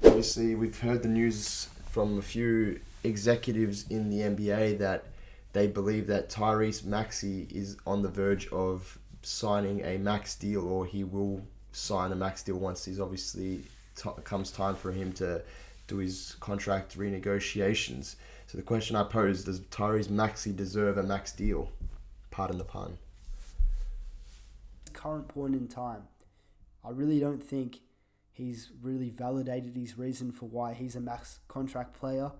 Obviously, we've heard the news from a few executives in the NBA that they believe that Tyrese Maxey is on the verge of signing a max deal, or he will sign a max deal once he's obviously comes time for him to do his contract renegotiations. So the question I pose, does Tyrese Maxey deserve a max deal? Pardon the pun. Current point in time, I really don't think he's really validated his reason for why he's a max contract player.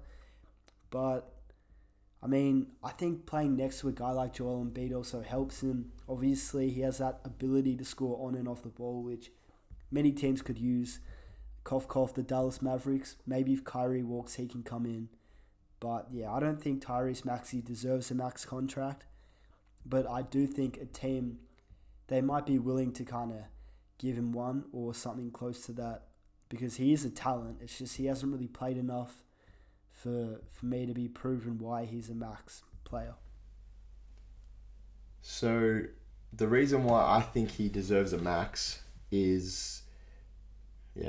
But, I mean, I think playing next to a guy like Joel Embiid also helps him. Obviously, he has that ability to score on and off the ball, which many teams could use. Cough, cough, the Dallas Mavericks. Maybe if Kyrie walks, he can come in. But, yeah, I don't think Tyrese Maxey deserves a max contract. But I do think a team, they might be willing to kind of give him one or something close to that, because he is a talent. It's just he hasn't really played enough for me to be proven why he's a max player. So the reason why I think he deserves a max is,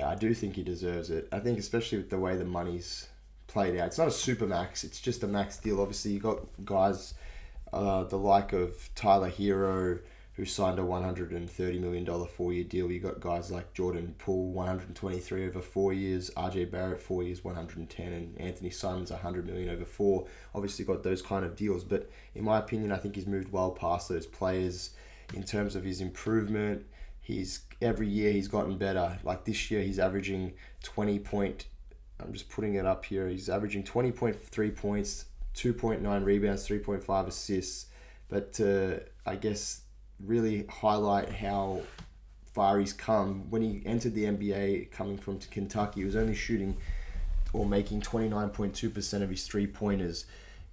I do think he deserves it. I think especially with the way the money's played out. It's not a super max, it's just a max deal. Obviously, you got guys the like of Tyler Hero, who signed a $130 million 4-year deal. You got guys like Jordan Poole, 123 over 4 years, RJ Barrett, 4 years, 110, and Anthony Simons, $100 million over 4. Obviously got those kind of deals, but in my opinion, I think he's moved well past those players in terms of his improvement. Every year he's gotten better. Like this year, he's averaging I'm just putting it up here. He's averaging 20.3 points, 2.9 rebounds, 3.5 assists. But I guess really highlight how far he's come. When he entered the NBA coming from Kentucky, he was only shooting or making 29.2% of his three-pointers.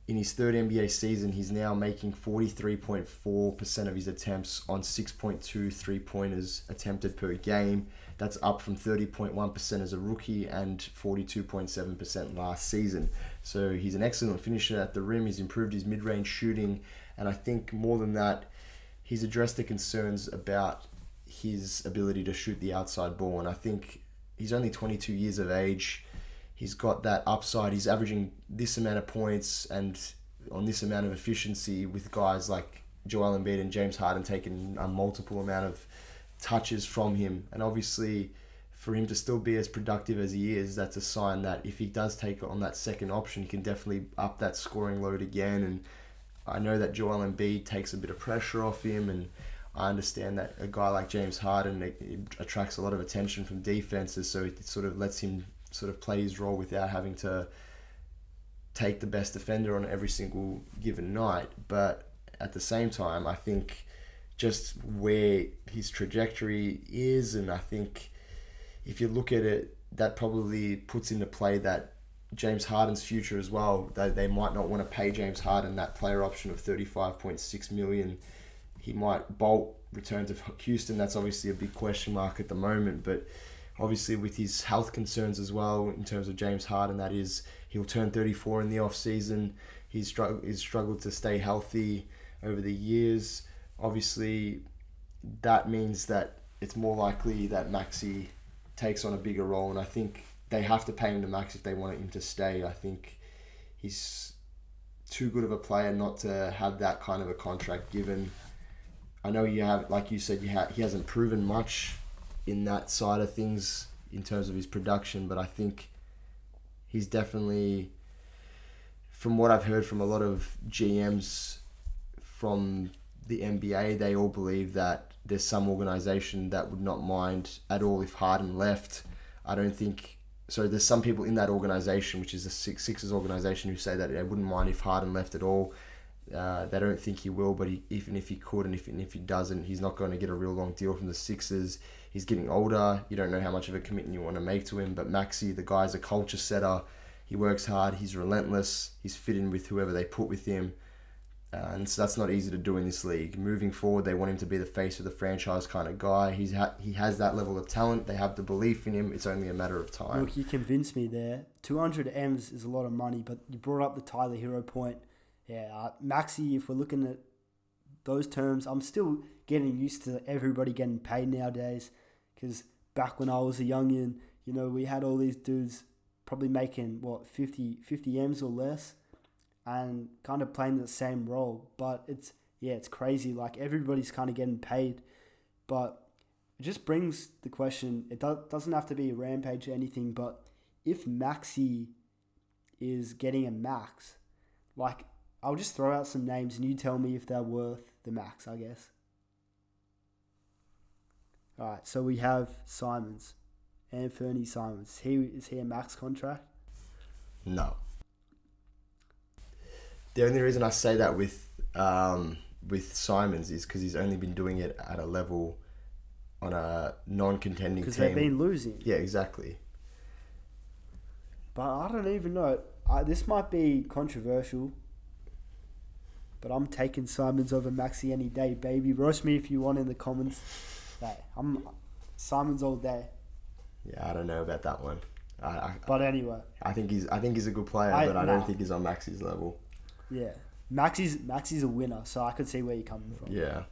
In his third NBA season, he's now making 43.4% of his attempts on 6.2 three-pointers attempted per game. That's up from 30.1% as a rookie and 42.7% last season. So he's an excellent finisher at the rim. He's improved his mid-range shooting, and I think more than that, he's addressed the concerns about his ability to shoot the outside ball. And I think he's only 22 years of age. He's got that upside. He's averaging this amount of points and on this amount of efficiency, with guys like Joel Embiid and James Harden taking a multiple amount of touches from him. And obviously, for him to still be as productive as he is, that's a sign that if he does take on that second option, he can definitely up that scoring load again. And I know that Joel Embiid takes a bit of pressure off him, and I understand that a guy like James Harden, it attracts a lot of attention from defenses, so it sort of lets him sort of play his role without having to take the best defender on every single given night. But at the same time, I think just where his trajectory is, and I think if you look at it, that probably puts into play that James Harden's future as well. They might not want to pay James Harden that player option of $35.6 million. He might bolt, return to Houston. That's obviously a big question mark at the moment. But obviously with his health concerns as well, in terms of James Harden, that is, he'll turn 34 in the off season. He's struggled to stay healthy over the years. Obviously, that means that it's more likely that Maxey takes on a bigger role, and I think they have to pay him the max if they want him to stay. I think he's too good of a player not to have that kind of a contract given. I know you have, like you said, he hasn't proven much in that side of things in terms of his production, but I think he's definitely, from what I've heard from a lot of GMs from the NBA, they all believe that there's some organization that would not mind at all if Harden left. I don't think so. There's some people in that organization, which is the Sixers organization, who say that they wouldn't mind if Harden left at all. They don't think he will, but even if he could, and if he doesn't, he's not going to get a real long deal from the Sixers. He's getting older. You don't know how much of a commitment you want to make to him. But Maxey, the guy's a culture setter. He works hard. He's relentless. He's fit in with whoever they put with him. And so that's not easy to do in this league. Moving forward, they want him to be the face of the franchise kind of guy. He has that level of talent. They have the belief in him. It's only a matter of time. Look, you convinced me there. 200 M's is a lot of money, but you brought up the Tyler Hero point. Yeah, Maxey, if we're looking at those terms, I'm still getting used to everybody getting paid nowadays, because back when I was a youngin', we had all these dudes probably making, 50 M's or less and kind of playing the same role. But it's crazy. Like, everybody's kind of getting paid. But it just brings the question, it doesn't have to be a rampage or anything, but if Maxey is getting a max, like, I'll just throw out some names and you tell me if they're worth the max, I guess. All right, so we have Simons. Anthony Simons. Is he a max contract? No. The only reason I say that with Simons is because he's only been doing it at a level on a non-contending team. Because they've been losing. Yeah, exactly. But I don't even know. This might be controversial, but I'm taking Simons over Maxey any day, baby. Roast me if you want in the comments. Hey, I'm Simons all day. Yeah, I don't know about that one. But anyway, I think he's a good player, but I don't think he's on Maxey's level. Yeah, Maxey's a winner, so I could see where you're coming from. Yeah.